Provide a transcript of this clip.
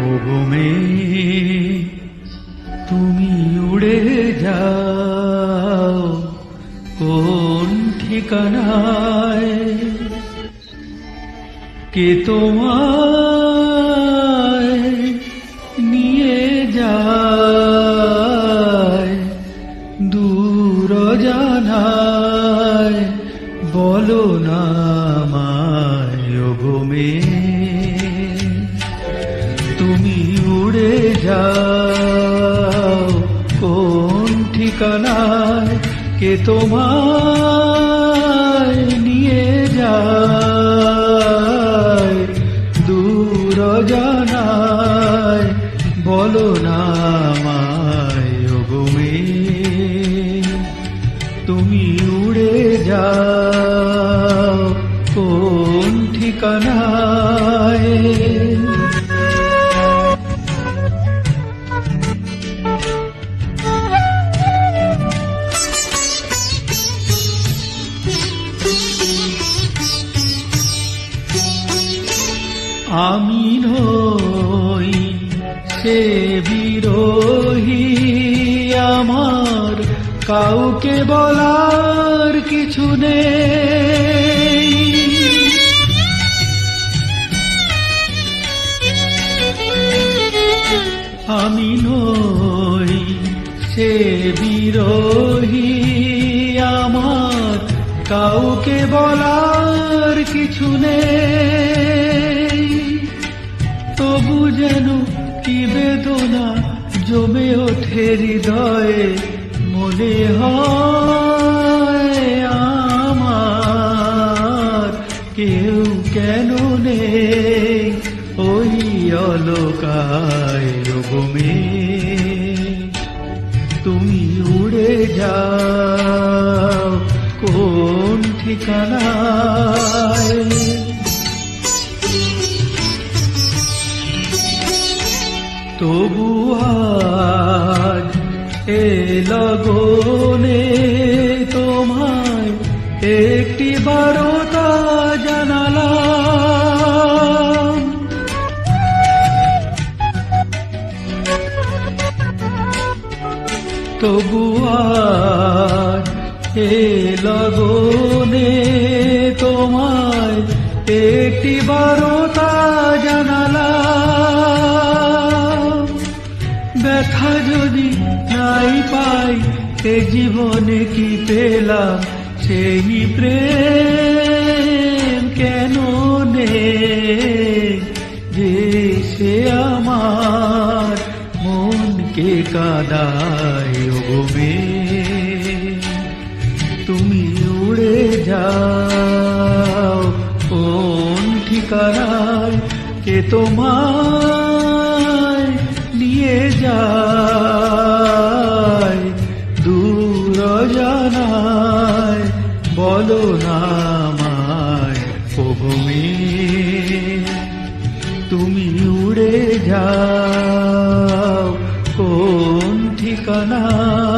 ওগো মেয়ে তুমি উড়ে যাও কোন ঠিকানায়, কে তোমায় নিয়ে যায় দূর জানায়, বলো না আমায়। ওগো মেয়ে তুমি উড়ে যাও কোন ঠিকানায়, কে তোমায় নিয়ে যায় দূর জানায়, বলো না আমায়। ওগো মেয়ে তুমি উড়ে যাও কোন ঠিকানায়। আমি নই সে বিরোহী, আমার কাউকে বলার কিছু নেই। আমি নই সে বিরোহী, আমার কাউকে বলার কিছু নেই। তবু যেন কি বেদনা জমে ওঠে হৃদয়ে, মনে হয় আমার কেউ কেন নেই ওই অলকায়। ওগো মেয়ে তুমি উড়ে যাও কোন ঠিকানায়। তবু আজ এ লগনে তোমায় একটি বারতা জানালাম, তবু আজ এ লগনে তোমায় একটি বারতা জানালাম। ব্যথা যদি নাই পাই এ জীবনে কি পেলাম, সেই প্রেম কেন নেই যে সে আমার মনকে কাঁদায়। ওগো মেয়ে তুমি উড়ে যাও কোন ঠিকানায়, কে তোমায় নিয়ে যায় দূর জানায়, বলো না আমায়। ওগো মেয়ে তুমি উড়ে যাও কোন ঠিকানায়।